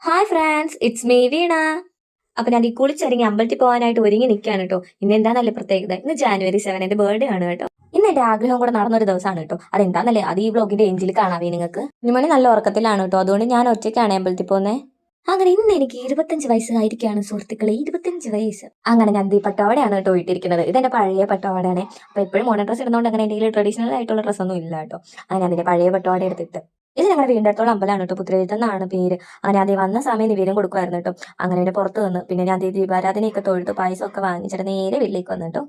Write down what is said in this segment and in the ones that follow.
Hi friends, it's me വീണ. അപ്പൊ ഞാൻ ഈ കുളിച്ചൊരുങ്ങി അമ്പലത്തിൽ പോകാനായിട്ട് ഒരുങ്ങി നിൽക്കുകയാണ് കേട്ടോ. ഇന്ന് എന്താന്നല്ലേ പ്രത്യേകത, ഇന്ന് January 7 എന്റെ ബർത്ത്ഡേ ആണ് കേട്ടോ. ഇന്ന് എന്റെ ആഗ്രഹം കൂടെ നടന്നൊരു ദിവസമാണ് കേട്ടോ. അതെന്താന്നല്ലേ, അത് ഈ വ്ളോഗിന്റെ എൻഡിൽ കാണാവേ നിങ്ങൾക്ക്. ഇന്നുമണി നല്ല ഉറക്കത്തിലാണ് കേട്ടോ, അതുകൊണ്ട് ഞാൻ ഒറ്റയ്ക്കാണ് അമ്പലത്തിൽ പോകുന്നത്. അങ്ങനെ ഇന്ന് എനിക്ക് 25 വയസ്സായിരിക്കുകയാണ് സുഹൃത്തുക്കളെ, 25 വയസ്സ്. അങ്ങനെ ഞാൻ ഈ പട്ടോടെയാണ് കേട്ടോ ഇട്ടിരിക്കുന്നത്. ഇതെന്റെ പഴയ പട്ടോടെയാണ്. അപ്പൊ എപ്പോഴും മോഡേൺ ഡ്രസ് ഇടുന്നതുകൊണ്ട് അങ്ങനെ എന്തെങ്കിലും ട്രഡീഷണൽ ആയിട്ടുള്ള ഡ്രസ്സൊന്നും ഇല്ല കേട്ടോ. അങ്ങനെ അതിന്റെ പഴയ പട്ടോടെ എടുത്തിട്ട് ഇത് ഞങ്ങളുടെ വീടിന്റെ അടുത്തുള്ള അമ്പലമാണ് കേട്ടോ, പുത്തിരെഴുത്തെന്നാണ് പേര്. അങ്ങനെ അതേ വന്ന സമയം നിവേദ്യം കൊടുക്കുമായിരുന്നു കേട്ടോ. അങ്ങനെ ഇവിടെ പുറത്ത് വന്ന് പിന്നെ ഞാൻ ദീപാരാധനയൊക്കെ തൊഴുത്ത് പായസമൊക്കെ വാങ്ങിച്ചിട്ട് നേരെ വീട്ടിലേക്ക് വന്നു കേട്ടോ.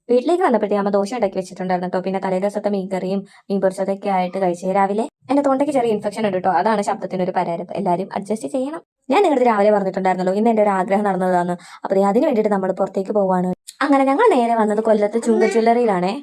വീട്ടിലേക്ക് വന്നപ്പോഴത്തേ അമ്മ ദോശ ഉണ്ടാക്കി വെച്ചിട്ടുണ്ടായിരുന്നു കേട്ടോ. പിന്നെ തലേ ദിവസത്തെ മീൻകറിയും മീൻ പൊരിച്ചതൊക്കെ ആയിട്ട് കഴിച്ചേ. രാവിലെ എന്റെ തൊണ്ടയ്ക്ക് ചെറിയ ഇൻഫെക്ഷൻ ഉണ്ട് കേട്ടോ, അതാണ് ശബ്ദത്തിനൊരു പരാരപ്പ്. എല്ലാവരും അഡ്ജസ്റ്റ് ചെയ്യണം. ഞാൻ നിങ്ങളുടെ രാവിലെ പറഞ്ഞിട്ടുണ്ടായിരുന്നല്ലോ ഇന്ന് എന്റെ ഒരു ആഗ്രഹം നടന്നതാണ്. അപ്പൊ അതിന് വേണ്ടിയിട്ട് നമ്മൾ പുറത്തേക്ക് പോവാണ്. അങ്ങനെ ഞങ്ങൾ നേരെ വന്നത് കൊല്ലത്ത് ചുങ്ക ജ്വല്ലറിയിലാണേ.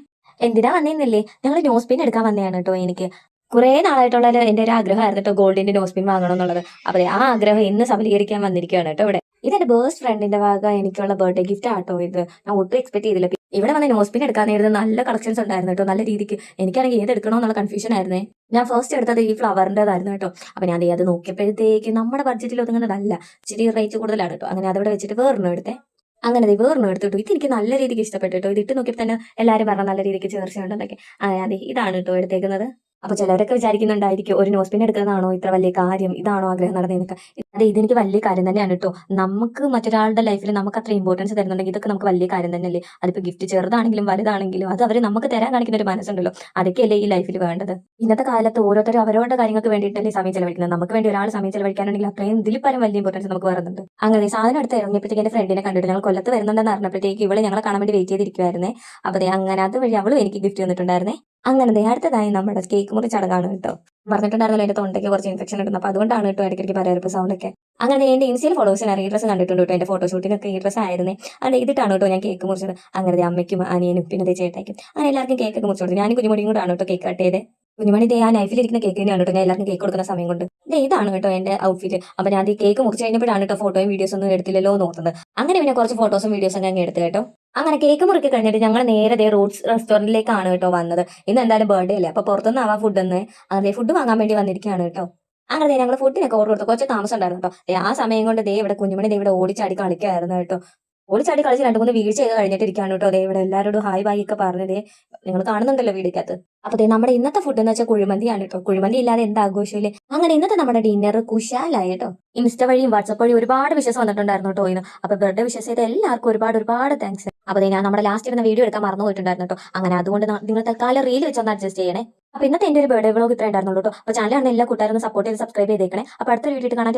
എന്തിനാ വന്നേന്നില്ലേ, ഞങ്ങൾ ന്യൂസ് പിൻ എടുക്കാൻ വന്നതാണ് കേട്ടോ. എനിക്ക് കുറെ നാളായിട്ടുള്ള എന്റെ ഒരു ആഗ്രഹമായിരുന്നു കേട്ടോ, ഗോൾഡിന്റെ നോസ്പിൻ വാങ്ങണം എന്നുള്ളത്. അപ്പൊ ആ ആഗ്രഹം ഇന്ന് സഫലീകരിക്കാൻ വന്നിരിക്കുകയാണ് കേട്ടോ ഇവിടെ. ഇതെന്റെ ബേസ്റ്റ് ഫ്രണ്ടിന്റെ വക എനിക്കുള്ള ബർത്ത്ഡേ ഗിഫ്റ്റ് ആട്ടോ ഇത്. ഞാൻ ഒട്ടും എക്സ്പെക്ട് ചെയ്തില്ല. ഇവിടെ വന്ന് നോസ്പിൻ എടുക്കാൻ നേരത്തെ നല്ല കളക്ഷൻസ് ഉണ്ടായിരുന്നു കേട്ടോ, നല്ല രീതിക്ക്. എനിക്കാണെങ്കിൽ ഏത് എടുക്കണോ എന്നുള്ള കൺഫ്യൂഷൻ ആയിരുന്നേ. ഞാൻ ഫസ്റ്റ് എടുത്തത് ഈ ഫ്ലവറിന്റേതായിരുന്നു കേട്ടോ. അപ്പൊ ഞാൻ അത് നോക്കിയപ്പോഴത്തേക്ക് നമ്മുടെ ബഡ്ജറ്റിൽ ഒതുങ്ങുന്നതല്ല, ഇച്ചിരി റേറ്റ് കൂടുതലാണ് കേട്ടോ. അങ്ങനെ അതവിടെ വെച്ചിട്ട് വേറൊന്നും എടുത്തേ. അങ്ങനെ വേറൊന്നും എടുത്തിട്ടു. ഇത് എനിക്ക് നല്ല രീതിക്ക് ഇഷ്ടപ്പെട്ടു കേട്ടോ. ഇത് ഇട്ട് നോക്കിയപ്പോൾ തന്നെ എല്ലാവരും പറഞ്ഞ നല്ല രീതിക്ക് ചേർച്ചയുണ്ടെന്നൊക്കെ. അതെ, ഇതാണ് കേട്ടോ എടുത്തേക്കുന്നത്. അപ്പൊ ചിലരൊക്കെ വിചാരിക്കുന്നുണ്ടായിരിക്കും, ഒരു നോസ്പിൻ എടുക്കുന്നതാണോ ഇത്ര വലിയ കാര്യം, ഇതാണോ ആഗ്രഹം നടന്നതെന്നൊക്കെ. അതെ, ഇതെനിക്ക് വലിയ കാര്യം തന്നെയാണ് കേട്ടോ. നമുക്ക് മറ്റൊരാളുടെ ലൈഫിൽ നമുക്ക് അത്ര ഇമ്പോർട്ടൻസ് തരുന്നുണ്ടെങ്കിൽ ഇതൊക്കെ നമുക്ക് വലിയ കാര്യം തന്നെയല്ലേ. അതിപ്പോ ഗിഫ്റ്റ് ചെറുതാണെങ്കിലും വലുതാണെങ്കിലും അത് അവർ നമുക്ക് തരാൻ കാണിക്കുന്ന ഒരു മനസ്സുണ്ടല്ലോ, അതൊക്കെയല്ലേ ഈ ലൈഫിൽ വേണ്ടത്. ഇന്നത്തെ കാലത്ത് ഓരോരുത്തരും അവരവരുടെ കാര്യങ്ങൾക്ക് വേണ്ടിയിട്ടല്ലേ സമയം ചെലവഴിക്കുന്നത്. നമുക്ക് വേണ്ടി ഒരാൾ സമയം ചെലവഴിക്കാനുണ്ടെങ്കിൽ അത്രയും ഇതിൽ പരം വലിയ ഇമ്പോർട്ടൻസ് നമുക്ക് വരുന്നുണ്ട്. അങ്ങനെ സാധനം അടുത്ത് ഇറങ്ങിയപ്പോഴത്തേക്ക് എന്റെ ഫ്രണ്ടിനെ കണ്ടിട്ട് ഞങ്ങൾ കൊല്ലത്ത് വരുന്നുണ്ടെന്ന് അറിഞ്ഞപ്പോഴത്തേക്ക് ഇവള് ഞങ്ങളെ കാണാൻ വേണ്ടി വെയിറ്റ് ചെയ്തിരിക്കുവായിരുന്നേ. അപ്പൊ അങ്ങനെ അതുവഴി അവളും എനിക്ക് ഗിഫ്റ്റ് തന്നിട്ടുണ്ടായിരുന്നേ. അങ്ങനെ അടുത്തതായി നമ്മുടെ കേക്ക് മുറി ചടങ്ങാണ് കേട്ടോ. പറഞ്ഞിട്ടുണ്ടായിരുന്നല്ലോ എന്റെ തൊണ്ടയ്ക്ക് കുറച്ച് ഇൻഫെക്ഷൻ ഉണ്ട്, അപ്പൊ അതുകൊണ്ടാണ് കേട്ടോ ഇടയ്ക്കിടയ്ക്ക് പറയാറുണ്ട് സൗണ്ട് ഒക്കെ. അങ്ങനെ എന്റെ ഇൻസ്റ്റയിൽ ഫോളോവേഴ്സിന് ഈ ഡ്രസ്സ് കണ്ടിട്ടുണ്ട് കേട്ടോ. എന്റെ ഫോട്ടോഷൂട്ടിനൊക്കെ ഈ ഡ്രസ്സ് ആയിരുന്നേ. അത് ഇതിട്ടാണ് കേട്ടോ ഞാൻ കേക്ക് മുറിച്ചത്. അങ്ങനെ അമ്മയ്ക്കും അനിയനും പിന്നെ ചേട്ടായിക്കും അങ്ങനെ എല്ലാവർക്കും കേക്കൊക്കെ മുറിച്ചു കൊടുത്തു. ഞാനും കുഞ്ഞുമണിയും കൂടാണ് കേട്ടോ കേക്ക് കട്ട് ചെയ്തത്. കുഞ്ഞുമണി ആ നൈഫിലിരിക്കുന്ന കേക്ക് തന്നെയാണ് കേട്ടോ ഞാൻ എല്ലാവർക്കും കേക്ക് കൊടുക്കുന്ന സമയം കൊണ്ട്. ഇതാണ് കേട്ടോ എന്റെ ഔട്ട്ഫിറ്റ്. അപ്പൊ ഞാൻ ഈ കേക്ക് മുറിച്ച് കഴിഞ്ഞപ്പോഴാണ് കേട്ടോ ഫോട്ടോയും വീഡിയോസ് ഒന്നും എടുത്തില്ലല്ലോ നോക്കുന്നത്. അങ്ങനെ പിന്നെ കുറച്ച് ഫോട്ടോസും വീഡിയോസും ഞാൻ എടുത്തു കേട്ടോ. അങ്ങനെ കേക്ക് മുറുക്കി കഴിഞ്ഞിട്ട് ഞങ്ങൾ നേരെ റൂട്ട്സ് റെസ്റ്റോറന്റിലേക്കാണ് കേട്ടോ വന്നത്. ഇന്ന് എന്തായാലും ബർത്ത്ഡേ അല്ലേ, അപ്പൊ പുറത്തുനിന്ന് ആവാ ഫുഡ് എന്ന് അതേ ഫുഡ് വാങ്ങാൻ വേണ്ടി വന്നിരിക്കുകയാണ് കേട്ടോ. അങ്ങനെ ഞങ്ങൾ ഫുഡിനൊക്കെ ഓർഡർ കൊടുത്തു. കുറച്ച് താമസം ഉണ്ടായിരുന്നു കേട്ടോ. ആ സമയം കൊണ്ട് ഇവിടെ കുഞ്ഞുമണി ഇവിടെ ഓടിച്ചാടി കളിക്കായിരുന്നു കേട്ടോ. ഓടിച്ചാടി കളിച്ച് 2-3 വീഴ്ച ചെയ്ത് കഴിഞ്ഞിട്ടിരിക്കുകയാണ് കേട്ടോ. ഇവിടെ എല്ലാവരോടും ഹായ് ബായി ഒക്കെ പറഞ്ഞതേ നിങ്ങൾ കാണുന്നുണ്ടല്ലോ വീഡിയോക്കകത്ത്. അപ്പൊ നമ്മുടെ ഇന്നത്തെ ഫുഡ് എന്ന് വെച്ചാൽ കുഴിമന്തിയാണ് കേട്ടോ. കുഴിമന്തി ഇല്ലാതെ എന്താ ആഘോഷമില്ലേ. അങ്ങനെ ഇന്നത്തെ നമ്മുടെ ഡിന്നർ കുശാലായി കേട്ടോ. ഇൻസ്റ്റ വഴിയും വാട്സപ്പ് വഴിയും ഒരുപാട് വിഷസ് വന്നിട്ടുണ്ടായിരുന്നു കേട്ടോ ഇന്ന്. അപ്പൊ ബർത്ത്ഡേ വിഷസ് ചെയ്ത എല്ലാവർക്കും ഒരുപാട് താങ്ക്സ്. അപ്പൊ ഞാൻ നമ്മുടെ ലാസ്റ്റ് ഇരുന്ന വീഡിയോ എടുക്കാൻ മറന്നു പോയിട്ടുണ്ടായിരുന്നു കേട്ടോ. അങ്ങനെ അതുകൊണ്ട് നിങ്ങൾ തൽക്കാലം റീൽ വെച്ചൊന്ന് അഡ്ജസ്റ്റ് ചെയ്യണേ. അപ്പൊ ഇന്നത്തെ എന്റെ ഒരു ബർത്ത്ഡേ വ്ളോഗ് ഇത്ര ഉണ്ടായിരുന്നുള്ളൂ കേട്ടോ. അപ്പൊ ചാനലാണ് എല്ലാ കൂട്ടുകാരും സപ്പോർട്ട് ചെയ്ത് സബ്സ്ക്രൈബ് ചെയ്തേക്കണേ. അപ്പൊ അടുത്ത വീഡിയോ കാണാൻ